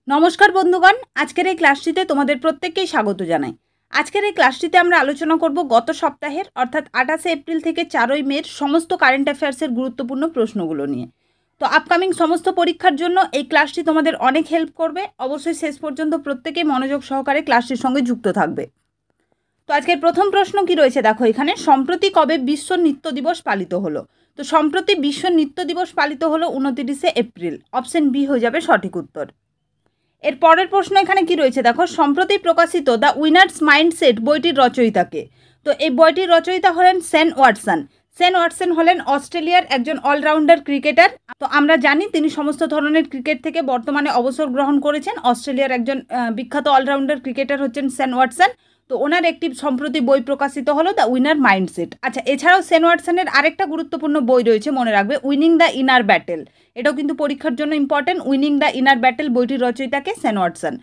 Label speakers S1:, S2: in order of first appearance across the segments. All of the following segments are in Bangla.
S1: নমস্কার বন্ধুগণ, আজকের এই ক্লাসটিতে তোমাদের প্রত্যেককেই স্বাগত জানাই। আজকের এই ক্লাসটিতে আমরা আলোচনা করব গত সপ্তাহের অর্থাৎ 28শে এপ্রিল থেকে 4ই মের সমস্ত কারেন্ট অ্যাফেয়ার্সের গুরুত্বপূর্ণ প্রশ্নগুলো নিয়ে। তো আপকামিং সমস্ত পরীক্ষার জন্য এই ক্লাসটি তোমাদের অনেক হেল্প করবে। অবশ্যই শেষ পর্যন্ত প্রত্যেকেই মনোযোগ সহকারে ক্লাসটির সঙ্গে যুক্ত থাকবে। তো আজকের প্রথম প্রশ্ন কি রয়েছে দেখো এখানে, সম্প্রতি কবে বিশ্ব নৃত্য দিবস পালিত হলো? তো সম্প্রতি বিশ্ব নৃত্য দিবস পালিত হলো 29শে এপ্রিল। অপশন বি হয়ে যাবে সঠিক উত্তর। এর পরের প্রশ্ন এখানে কি রয়েছে দেখো, সম্প্রতি প্রকাশিত দ্য উইনার্স মাইন্ডসেট বইটির রচয়িতাকে? তো এই বইটির রচয়িতা হলেন শেন ওয়াটসন। শেন ওয়াটসন হলেন অস্ট্রেলিয়ার একজন অলরাউন্ডার ক্রিকেটার। তো আমরা জানি তিনি সমস্ত ধরনের ক্রিকেট থেকে বর্তমানে অবসর গ্রহণ করেছেন। অস্ট্রেলিয়ার একজন বিখ্যাত অলরাউন্ডার ক্রিকেটার হচ্ছেন শেন ওয়াটসন। তো ওনার একটি সম্প্রতি বই প্রকাশিত হলো দ্য উইনার মাইন্ডসেট। আচ্ছা, এছাড়াও শেন ওয়াটসনের আরেকটা গুরুত্বপূর্ণ বই রয়েছে, মনে রাখবে, উইনিং দ্য ইনার ব্যাটেল। এটাও কিন্তু পরীক্ষার জন্য important. Winning the inner battle বইটির রচয়িতাকে শেন ওয়াটসন।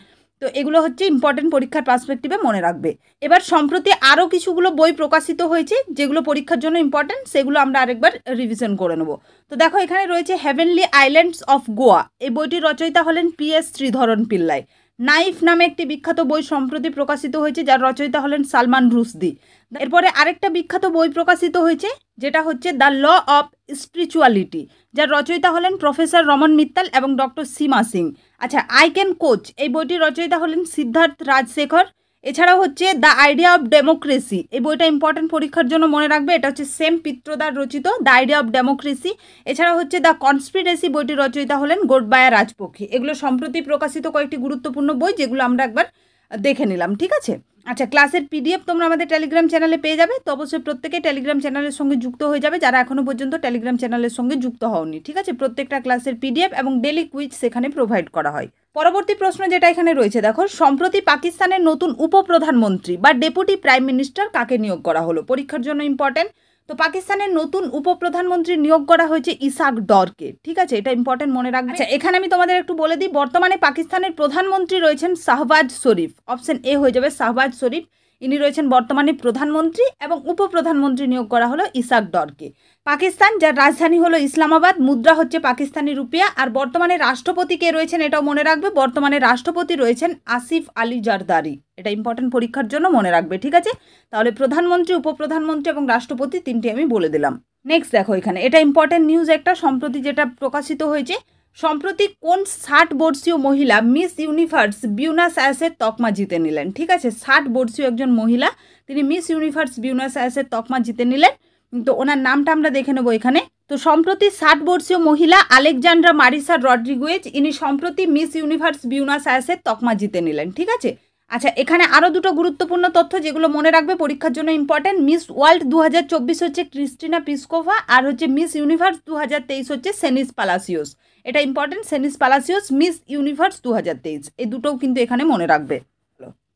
S1: তো এগুলো হচ্ছে ইম্পর্টেন্ট, পরীক্ষার পার্সপেক্টিভে মনে রাখবে। এবার সম্প্রতি আরও কিছুগুলো বই প্রকাশিত হয়েছে যেগুলো পরীক্ষার জন্য ইম্পর্টেন্ট, সেগুলো আমরা আরেকবার রিভিশন করে নেব। তো দেখো এখানে রয়েছে হেভেনলি আইল্যান্ডস অফ গোয়া। এই বইটির রচয়িতা হলেন PS শ্রীধরন পিল্লাই। নাইফ নামে একটি বিখ্যাত বই সম্প্রতি প্রকাশিত হয়েছে, যার রচয়িতা হলেন সালমান রুশদি। এরপরে আরেকটা বিখ্যাত বই প্রকাশিত হয়েছে যেটা হচ্ছে দ্য ল অফ স্পিরিচুয়ালিটি, যার রচয়িতা হলেন প্রফেসর রমন মিত্তাল এবং ডক্টর সীমা সিং। আচ্ছা, আই ক্যান কোচ, এই বইটির রচয়িতা হলেন সিদ্ধার্থ রাজশেখর। এছাড়াও হচ্ছে দ্য আইডিয়া অফ ডেমোক্রেসি, এই বইটা ইম্পর্টেন্ট, পরীক্ষার জন্য মনে রাখবে। এটা হচ্ছে সেম পিত্রদার রচিত দ্য আইডিয়া অফ ডেমোক্রেসি। এছাড়াও হচ্ছে দ্য কনস্পিরেসি, বইটির রচয়িতা হলেন গোডবায়া রাজপক্ষী। এগুলো সম্প্রতি প্রকাশিত কয়েকটি গুরুত্বপূর্ণ বই যেগুলো আমরা একবার দেখে নিলাম, ঠিক আছে? আচ্ছা, ক্লাসের PDF তোমরা আমাদের টেলিগ্রাম চ্যানেলে পেয়ে যাবে। তো অবশ্যই প্রত্যেকেই টেলিগ্রাম চ্যানেলের সঙ্গে যুক্ত হয়ে যাবে যারা এখনও পর্যন্ত টেলিগ্রাম চ্যানেলের সঙ্গে যুক্ত হওনি, ঠিক আছে? প্রত্যেকটা ক্লাসের PDF এবং ডেলি কুইজ সেখানে প্রোভাইড করা হয়। পরবর্তী প্রশ্ন যেটা এখানে রয়েছে দেখো, সম্প্রতি পাকিস্তানের নতুন উপপ্রধানমন্ত্রী বা ডেপুটি প্রাইম মিনিস্টার কাকে নিয়োগ করা হলো? পরীক্ষার জন্য ইম্পর্টেন্ট। তো পাকিস্তানের নতুন উপপ্রধানমন্ত্রী নিয়োগ করা হয়েছে ইসাক ডরকে, ঠিক আছে? এটা ইম্পর্টেন্ট, মনে রাখবে। আচ্ছা, এখানে আমি তোমাদের একটু বলে দিই, বর্তমানে পাকিস্তানের প্রধানমন্ত্রী রয়েছেন শাহবাজ শরীফ। অপশন এ হয়ে যাবে শাহবাজ শরীফ। ইনি রয়েছেন বর্তমানে প্রধানমন্ত্রী এবং উপপ্রধানমন্ত্রী নিয়োগ করা হলো ইসাক ডরকে। পাকিস্তান, যার রাজধানী হলো ইসলামাবাদ, মুদ্রা হচ্ছে পাকিস্তানি রুপিয়া। আর বর্তমানে রাষ্ট্রপতি কে রয়েছেন এটাও মনে রাখবে, বর্তমানে রাষ্ট্রপতি রয়েছেন আসিফ আলী জারদারি। এটা ইম্পর্টেন্ট, পরীক্ষার জন্য মনে রাখবে, ঠিক আছে? তাহলে প্রধানমন্ত্রী, উপপ্রধানমন্ত্রী এবং রাষ্ট্রপতি তিনটি আমি বলে দিলাম। নেক্সট দেখো এখানে, এটা ইম্পর্টেন্ট নিউজ একটা, সম্প্রতি যেটা প্রকাশিত হয়েছে। সম্প্রতি কোন 60 বর্ষীয় মহিলা মিস ইউনিভার্স বিউনাস আয়ার্সের তকমা জিতে নিলেন? ঠিক আছে, 60 বর্ষীয় একজন মহিলা, তিনি মিস ইউনিভার্স বিউনাস আয়ার্সের তকমা জিতে নিলেন। তো ওনার নামটা আমরা দেখে নেবো এখানে। তো সম্প্রতি 60 বর্ষীয় মহিলা আলেকজান্ড্রা মারিসা রড্রিগুয়েজ, ইনি সম্প্রতি মিস ইউনিভার্স বিউনাস আয়ার্সের তকমা জিতে নিলেন, ঠিক আছে? আচ্ছা, এখানে আরও দুটো গুরুত্বপূর্ণ তথ্য যেগুলো মনে রাখবে, পরীক্ষার জন্য ইম্পর্টেন্ট। মিস ওয়ার্ল্ড 2024 হচ্ছে ক্রিস্টিনা পিসকোভা, আর হচ্ছে মিস ইউনিভার্স 2023 হচ্ছে সেনিস পালাসিওস। এটা ইম্পর্টেন্ট, সেনিস পালাসিওস, মিস ইউনিভার্স 2023, এই দুটোও কিন্তু এখানে মনে রাখবে।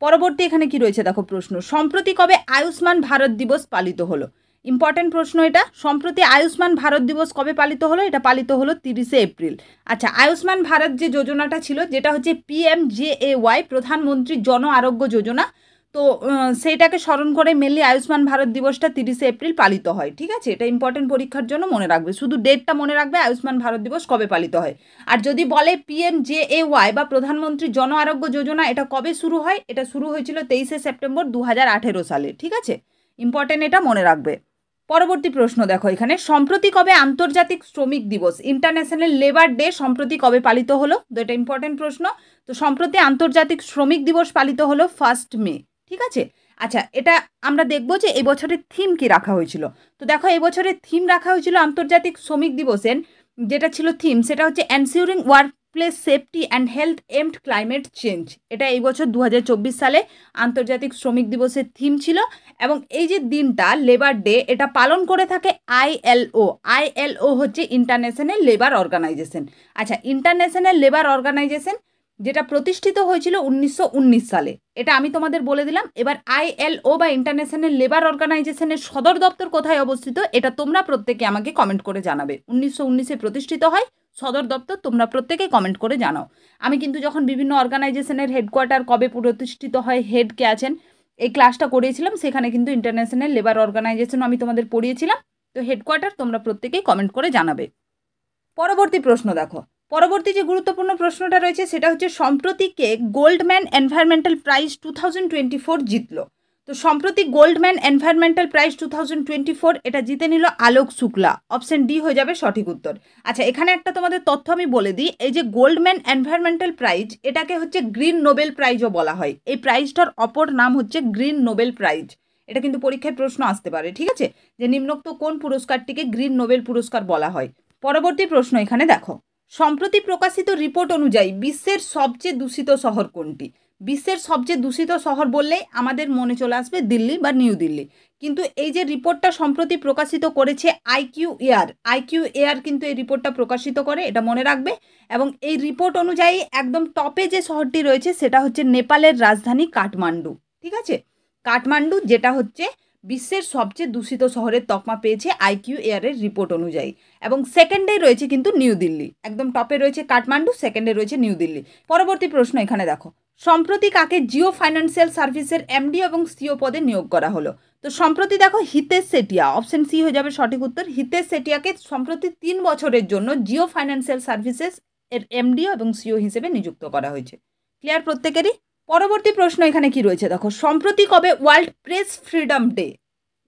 S1: পরবর্তী এখানে কি রয়েছে দেখো প্রশ্ন, সম্প্রতি কবে আয়ুষ্মান ভারত দিবস পালিত হলো? ইম্পর্টেন্ট প্রশ্ন এটা। সম্প্রতি আয়ুষ্মান ভারত দিবস কবে পালিত হলো? এটা পালিত হলো 30শে এপ্রিল। আচ্ছা, আয়ুষ্মান ভারত যে যোজনাটা ছিল, যেটা হচ্ছে PMJAY, প্রধানমন্ত্রী জন আরোগ্য যোজনা, তো সেইটাকে স্মরণ করে মেনলি আয়ুষ্মান ভারত দিবসটা 30শে এপ্রিল পালিত হয়, ঠিক আছে? এটা ইম্পর্টেন্ট, পরীক্ষার জন্য মনে রাখবে। শুধু ডেটটা মনে রাখবে, আয়ুষ্মান ভারত দিবস কবে পালিত হয়। আর যদি বলে PMJAY বা প্রধানমন্ত্রী জন আরোগ্য যোজনা, এটা কবে শুরু হয়? এটা শুরু হয়েছিল 23শে সেপ্টেম্বর 2018 সালে, ঠিক আছে? ইম্পর্টেন্ট, এটা মনে রাখবে। পরবর্তী প্রশ্ন দেখো এখানে, সম্প্রতি কবে আন্তর্জাতিক শ্রমিক দিবস, ইন্টারন্যাশনাল লেবার ডে, সম্প্রতি কবে পালিত হলো? তো এটা ইম্পর্টেন্ট প্রশ্ন। তো সম্প্রতি আন্তর্জাতিক শ্রমিক দিবস পালিত হলো 1 মে, ঠিক আছে? আচ্ছা, এটা আমরা দেখবো যে এই বছরের থিম কি রাখা হয়েছিল। তো দেখো, এই বছরের থিম রাখা হয়েছিল আন্তর্জাতিক শ্রমিক দিবসের, যেটা ছিল থিম, সেটা হচ্ছে ensuring work place safety and health amid climate change. এটা এই বছর 2024 সালে আন্তর্জাতিক শ্রমিক দিবসের থিম ছিল। এবং এই যে দিনটা লেবার ডে, এটা পালন করে থাকে ILO। ILO হচ্ছে ইন্টারন্যাশনাল লেবার অর্গানাইজেশন। আচ্ছা, ইন্টারন্যাশনাল লেবার অর্গানাইজেশন যেটা প্রতিষ্ঠিত হয়েছিল 1919 সালে, এটা আমি তোমাদের বলে দিলাম। এবার ILO বা ইন্টারন্যাশনাল লেবার অর্গানাইজেশনের সদর দপ্তর কোথায় অবস্থিত, এটা তোমরা প্রত্যেকে আমাকে কমেন্ট করে জানাবে। 1919-এ প্রতিষ্ঠিত হয়, সদর দপ্তর তোমরা প্রত্যেকে কমেন্ট করে জানাও। আমি কিন্তু যখন বিভিন্ন অর্গানাইজেশনের হেডকোয়ার্টার কবে প্রতিষ্ঠিত হয়, হেড কে আছেন, এই ক্লাসটা করিয়েছিলাম, সেখানে কিন্তু ইন্টারন্যাশনাল লেবার অর্গানাইজেশন আমি তোমাদের পড়িয়েছিলাম। তো হেডকোয়ার্টার তোমরা প্রত্যেকেই কমেন্ট করে জানাবে। পরবর্তী প্রশ্ন দেখো, পরবর্তী যে গুরুত্বপূর্ণ প্রশ্নটা রয়েছে সেটা হচ্ছে সম্প্রতি কে গোল্ডম্যান এনভায়রনমেন্টাল প্রাইজ 2024 জিতলো। তো সম্প্রতি গোল্ডম্যান এনভায়রনমেন্টাল প্রাইজ 2024 এটা জিতে নিল আলোক শুক্লা। অপশন ডি হয়ে যাবে সঠিক উত্তর। আচ্ছা, এখানে একটা তোমাদের তথ্য আমি বলে দিই, এই যে গোল্ডম্যান এনভায়রনমেন্টাল প্রাইজ এটাকে হচ্ছে গ্রিন নোবেল প্রাইজও বলা হয়। এই প্রাইজটার অপর নাম হচ্ছে গ্রিন নোবেল প্রাইজ। এটা কিন্তু পরীক্ষায় প্রশ্ন আসতে পারে, ঠিক আছে, যে নিম্নোক্ত কোন পুরস্কারটিকে গ্রিন নোবেল পুরস্কার বলা হয়। পরবর্তী প্রশ্ন এখানে দেখো, সম্প্রতি প্রকাশিত রিপোর্ট অনুযায়ী বিশ্বের সবচেয়ে দূষিত শহর কোনটি? বিশ্বের সবচেয়ে দূষিত শহর বললেই আমাদের মনে চলে আসবে দিল্লি বা নিউ দিল্লি, কিন্তু এই যে রিপোর্টটা সম্প্রতি প্রকাশিত করেছে আইকিউ এয়ার কিন্তু এই রিপোর্টটা প্রকাশিত করে, এটা মনে রাখবে। এবং এই রিপোর্ট অনুযায়ী একদম টপে যে শহরটি রয়েছে সেটা হচ্ছে নেপালের রাজধানী কাঠমান্ডু, ঠিক আছে, কাঠমান্ডু যেটা হচ্ছে বিশ্বের সবচেয়ে দূষিত শহরের তকমা পেয়েছে আইকিউ এয়ারের রিপোর্ট অনুযায়ী। এবং সেকেন্ডে রয়েছে কিন্তু নিউ দিল্লি, একদম টপে রয়েছে কাঠমান্ডু, সেকেন্ডে রয়েছে নিউ দিল্লি। পরবর্তী প্রশ্ন এখানে দেখো, সম্প্রতি কাকে জিও ফাইন্যান্সিয়াল সার্ভিসের এমডি এবং সিও পদে নিয়োগ করা হলো? তো সম্প্রতি দেখো হিতেশ সেটিয়া, অপশন সি হয়ে যাবে সঠিক উত্তর। হিতেশ সেটিয়াকে সম্প্রতি 3 বছরের জন্য জিও ফাইন্যান্সিয়াল সার্ভিসেস এর এমডি এবং সিও হিসেবে নিযুক্ত করা হয়েছে। ক্লিয়ার প্রত্যেকেরই? পরবর্তী প্রশ্ন এখানে কি রয়েছে দেখো, সম্প্রতি কবে world press freedom day?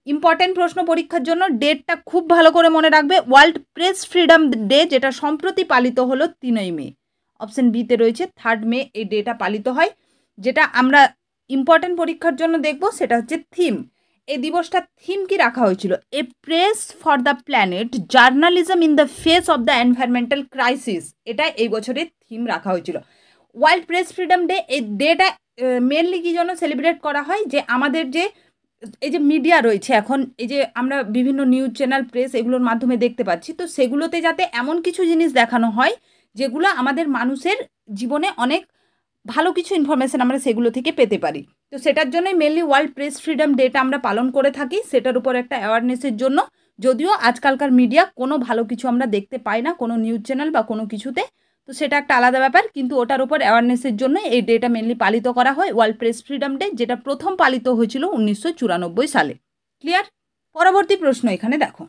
S1: Important প্রশ্ন পরীক্ষার জন্য, ডেটটা খুব ভালো করে মনে রাখবে। ওয়ার্ল্ড প্রেস ফ্রিডম ডে যেটা সম্প্রতি পালিত হলো 3 মে। অপশন বিতে রয়েছে 3 মে এই ডেটা পালিত হয়। যেটা আমরা ইম্পর্টেন্ট পরীক্ষার জন্য দেখব সেটা হচ্ছে থিম। এই দিবসটা থিম কি রাখা হয়েছিল? A press for the planet, journalism in the face of the environmental crisis, এটা এই বছরের থিম রাখা হয়েছিল। ওয়ার্ল্ড প্রেস ফ্রিডম ডে, এই ডেটা মেনলি কি জন্য সেলিব্রেট করা হয়, যে আমাদের যে এই যে মিডিয়া রয়েছে এখন, এই যে আমরা বিভিন্ন নিউজ চ্যানেল, প্রেস এগুলোর মাধ্যমে দেখতে পাচ্ছি, তো সেগুলোতে যাতে এমন কিছু জিনিস দেখানো হয় যেগুলো আমাদের মানুষের জীবনে অনেক ভালো কিছু ইনফরমেশন আমরা সেগুলো থেকে পেতে পারি। তো সেটার জন্যই mainly world press freedom data আমরা পালন করে থাকি, সেটার উপর একটা অ্যাওয়ারনেসের জন্য। যদিও আজকালকার মিডিয়া কোনো ভালো কিছু আমরা দেখতে পাই না কোনো নিউজ চ্যানেল বা কোনো কিছুতে, তো সেটা একটা আলাদা ব্যাপার, কিন্তু ওটার উপর অ্যাওয়ারনেসের জন্য এই ডেটা মেনলি পালিত করা হয়, ওয়ার্ল্ড প্রেস ফ্রিডম ডে, যেটা প্রথম পালিত হয়েছিল 1994 সালে। ক্লিয়ার? পরবর্তী প্রশ্ন এখানে দেখো,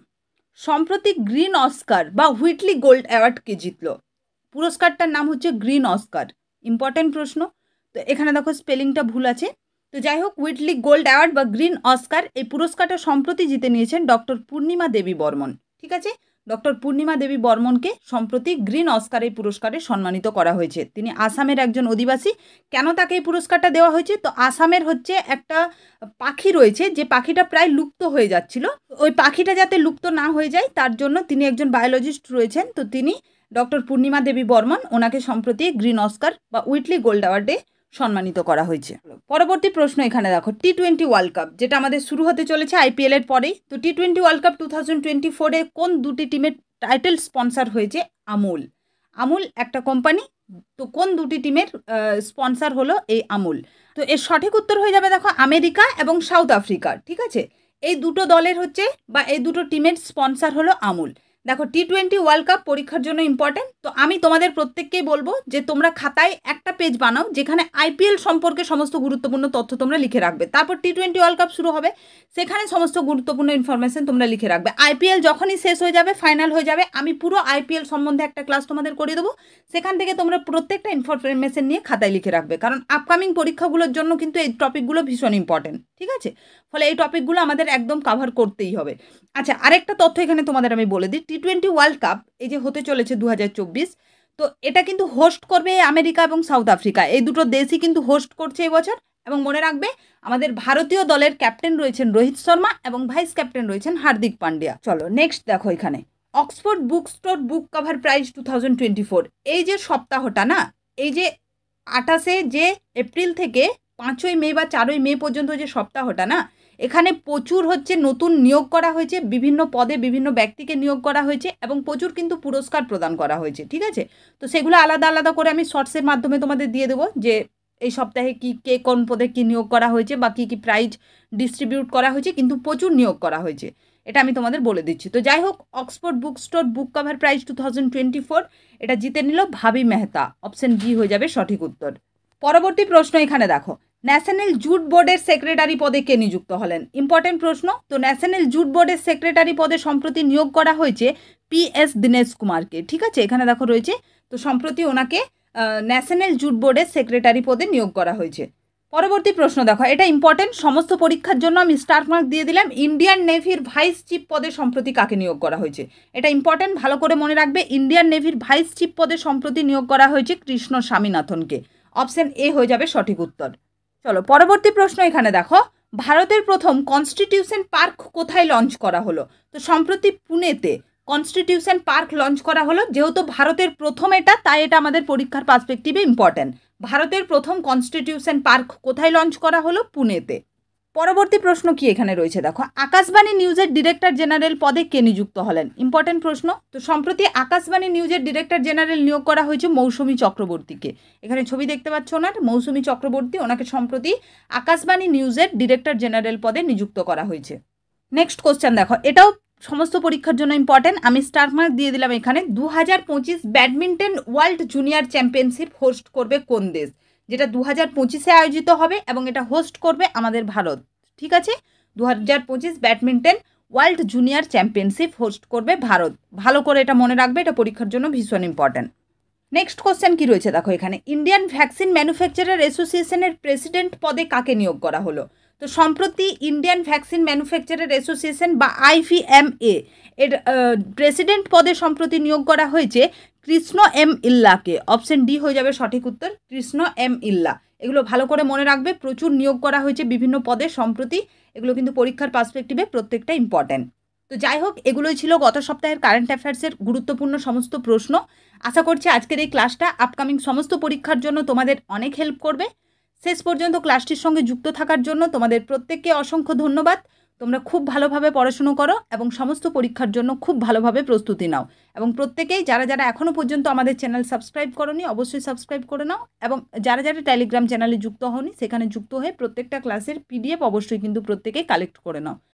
S1: সম্প্রতি গ্রিন অস্কার বা হুইটলি গোল্ড অ্যাওয়ার্ড কে জিতলো? পুরস্কারটার নাম হচ্ছে গ্রিন অস্কার। ইম্পর্টেন্ট প্রশ্ন। তো এখানে দেখো স্পেলিংটা ভুল আছে। তো যাই হোক, হুইটলি গোল্ড অ্যাওয়ার্ড বা গ্রিন অস্কার এই পুরস্কারটা সম্প্রতি জিতে নিয়েছেন ডক্টর পূর্ণিমা দেবী বর্মন, ঠিক আছে। ডক্টর পূর্ণিমা দেবী বর্মনকে সম্প্রতি গ্রিন অস্কার এই পুরস্কারে সম্মানিত করা হয়েছে। তিনি আসামের একজন অধিবাসী। কেন তাকে এই পুরস্কারটা দেওয়া হয়েছে? তো আসামের হচ্ছে একটা পাখি রয়েছে, যে পাখিটা প্রায় লুপ্ত হয়ে যাচ্ছিল, ওই পাখিটা যাতে লুপ্ত না হয়ে যায় তার জন্য তিনি একজন বায়োলজিস্ট রয়েছেন, তো তিনি ডক্টর পূর্ণিমা দেবী বর্মন, ওনাকে সম্প্রতি গ্রিন অস্কার বা হুইটলি গোল্ড অ্যাওয়ার্ডে সম্মানিত করা হয়েছে। পরবর্তী প্রশ্ন এখানে দেখো, টি-20 ওয়ার্ল্ড কাপ যেটা আমাদের শুরু হতে চলেছে আইপিএল এর পরেই, তো টি-20 ওয়ার্ল্ড কাপ 2024-এ কোন দুটি টিমের টাইটেল স্পন্সর হয়েছে? আমুল। আমুল একটা কোম্পানি, তো কোন দুটি টিমের স্পন্সর হলো এই আমুল? তো এর সঠিক উত্তর হয়ে যাবে দেখো আমেরিকা এবং সাউথ আফ্রিকা, ঠিক আছে। এই দুটো দলের হচ্ছে বা এই দুটো টিমের স্পন্সর হলো আমুল। দেখো টি-20 ওয়ার্ল্ড কাপ পরীক্ষার জন্য ইম্পর্টেন্ট, তো আমি তোমাদের প্রত্যেককেই বলবো যে তোমরা খাতায় একটা পেজ বানাও যেখানে আইপিএল সম্পর্কে সমস্ত গুরুত্বপূর্ণ তথ্য তোমরা লিখে রাখবে। তারপর টি-20 ওয়ার্ল্ড কাপ শুরু হবে, সেখানে সমস্ত গুরুত্বপূর্ণ ইনফরমেশন তোমরা লিখে রাখবে। আইপিএল যখনই শেষ হয়ে যাবে, ফাইনাল হয়ে যাবে, আমি পুরো আইপিএল সম্বন্ধে একটা ক্লাস তোমাদের করে দেবো, সেখান থেকে তোমরা প্রত্যেকটা ইনফরমেশন নিয়ে খাতায় লিখে রাখবে, কারণ আপকামিং পরীক্ষাগুলোর জন্য কিন্তু এই টপিকগুলো ভীষণ ইম্পর্টেন্ট, ঠিক আছে। ফলে এই টপিকগুলো আমাদের একদম কাভার করতেই হবে। আচ্ছা, আরেকটা তথ্য এখানে তোমাদের আমি বলে দিই, টি-20 ওয়ার্ল্ড কাপ এই যে হতে চলেছে 2024, তো এটা কিন্তু হোস্ট করবে আমেরিকা এবং সাউথ আফ্রিকা, এই দুটো দেশই কিন্তু হোস্ট করছে এবছর। এবং মনে রাখবে আমাদের ভারতীয় দলের ক্যাপ্টেন রয়েছেন রোহিত শর্মা এবং ভাইস ক্যাপ্টেন রয়েছেন হার্দিক পান্ডিয়া। চলো নেক্সট দেখো, এখানে অক্সফোর্ড বুক স্টোর বুক কভার প্রাইজ 2024, এই যে সপ্তাহটা না, এই যে 28 যে এপ্রিল থেকে 5 মে বা 4 মে পর্যন্ত যে সপ্তাহটা না, এখানে প্রচুর হচ্ছে নতুন নিয়োগ করা হয়েছে, বিভিন্ন পদে বিভিন্ন ব্যক্তিকে নিয়োগ করা হয়েছে এবং প্রচুর কিন্তু পুরস্কার প্রদান করা হয়েছে, ঠিক আছে। তো সেগুলো আলাদা আলাদা করে আমি শর্টসের মাধ্যমে তোমাদের দিয়ে দেবো, যে এই সপ্তাহে কি কে কোন পদে কি নিয়োগ করা হয়েছে বা কী কী প্রাইজ ডিস্ট্রিবিউট করা হয়েছে, কিন্তু প্রচুর নিয়োগ করা হয়েছে, এটা আমি তোমাদের বলে দিচ্ছি। তো যাই হোক, অক্সফোর্ড বুক স্টোর বুক কভার প্রাইজ 2024 এটা জিতে নিল ভাবি মেহতা। অপশন বি হয়ে যাবে সঠিক উত্তর। পরবর্তী প্রশ্ন এখানে দেখো, ন্যাশনাল জুট বোর্ডের সেক্রেটারি পদে কে নিযুক্ত হলেন? ইম্পর্টেন্ট প্রশ্ন। তো ন্যাশনাল জুট বোর্ডের সেক্রেটারি পদে সম্প্রতি নিয়োগ করা হয়েছে PS দীনেশ কুমারকে, ঠিক আছে। এখানে দেখো রয়েছে তো সম্প্রতি ওনাকে ন্যাশনাল জুট বোর্ডের সেক্রেটারি পদে নিয়োগ করা হয়েছে। পরবর্তী প্রশ্ন দেখো, এটা ইম্পর্টেন্ট, সমস্ত পরীক্ষার জন্য আমি স্টার মার্ক দিয়ে দিলাম। ইন্ডিয়ান নেভির ভাইস চিফ পদে সম্প্রতি কাকে নিয়োগ করা হয়েছে? এটা ইম্পর্টেন্ট, ভালো করে মনে রাখবে। ইন্ডিয়ান নেভির ভাইস চিফ পদে সম্প্রতি নিয়োগ করা হয়েছে কৃষ্ণ স্বামীনাথনকে। অপশন এ হয়ে যাবে সঠিক উত্তর। চলো পরবর্তী প্রশ্ন এখানে দেখো, ভারতের প্রথম কনস্টিটিউশন পার্ক কোথায় লঞ্চ করা হলো? তো সম্প্রতি পুনেতে কনস্টিটিউশন পার্ক লঞ্চ করা হলো। যেহেতু ভারতের প্রথম এটা, তাই এটা আমাদের পরীক্ষার পার্সপেক্টিভে ইম্পর্টেন্ট। ভারতের প্রথম কনস্টিটিউশন পার্ক কোথায় লঞ্চ করা হলো? পুনেতে। পরবর্তী প্রশ্ন কি এখানে রয়েছে দেখো, আকাশবাণী নিউজের ডিরেক্টর জেনারেল পদে কে নিযুক্ত হলেন? ইম্পর্টেন্ট প্রশ্ন। তো সম্প্রতি আকাশবাণী নিউজের ডিরেক্টর জেনারেল নিয়োগ করা হয়েছে মৌসুমী চক্রবর্তীকে। এখানে ছবি দেখতে পাচ্ছ ওনার, মৌসুমী চক্রবর্তী, ওনাকে সম্প্রতি আকাশবাণী নিউজের ডিরেক্টর জেনারেল পদে নিযুক্ত করা হয়েছে। নেক্সট কোশ্চেন দেখো, এটাও সমস্ত পরীক্ষার জন্য ইম্পর্টেন্ট, আমি স্টার মার্ক দিয়ে দিলাম এখানে। 2025 badminton world junior championship host করবে কোন দেশ? যেটা 2025-এ আয়োজিত হবে এবং এটা হোস্ট করবে আমাদের ভারত। ঠিক আছে, 2025 badminton world junior championship host করবে ভারত। ভালো করে এটা মনে রাখবে, এটা পরীক্ষার জন্য ভীষণ ইম্পর্টেন্ট। নেক্সট কোশ্চেন কি রয়েছে দেখো এখানে, ইন্ডিয়ান ভ্যাকসিন ম্যানুফ্যাকচারার অ্যাসোসিয়েশনের প্রেসিডেন্ট পদে কাকে নিয়োগ করা হলো? তো সম্প্রতি ইন্ডিয়ান ভ্যাকসিন ম্যানুফ্যাকচারার অ্যাসোসিয়েশন বা IVMA এর প্রেসিডেন্ট পদে সম্প্রতি নিয়োগ করা হয়েছে কৃষ্ণ এম ইল্লাকে। অপশন ডি হয়ে যাবে সঠিক উত্তর, কৃষ্ণ এম ইল্লা। এগুলো ভালো করে মনে রাখবে, প্রচুর নিয়োগ করা হয়েছে বিভিন্ন পদে সম্প্রতি। এগুলো কিন্তু পরীক্ষার পার্সপেক্টিভে প্রত্যেকটা ইম্পর্টেন্ট। তো যাই হোক, এগুলোই ছিল গত সপ্তাহের কারেন্ট অ্যাফেয়ার্সের গুরুত্বপূর্ণ সমস্ত প্রশ্ন। আশা করছি আজকের এই ক্লাসটা আপকামিং সমস্ত পরীক্ষার জন্য তোমাদের অনেক হেল্প করবে। শেষ পর্যন্ত ক্লাসটির সঙ্গে যুক্ত থাকার জন্য তোমাদের প্রত্যেককে অসংখ্য ধন্যবাদ। তোমরা খুব ভালোভাবে পড়াশুনো করো এবং সমস্ত পরীক্ষার জন্য খুব ভালোভাবে প্রস্তুতি নাও। এবং প্রত্যেকেই যারা যারা এখনও পর্যন্ত আমাদের চ্যানেল সাবস্ক্রাইব করোনি, অবশ্যই সাবস্ক্রাইব করে নাও। এবং যারা যারা টেলিগ্রাম চ্যানেলে যুক্ত হওনি, সেখানে যুক্ত হয়ে প্রত্যেকটা ক্লাসের PDF অবশ্যই কিন্তু প্রত্যেকেই কালেক্ট করে নাও।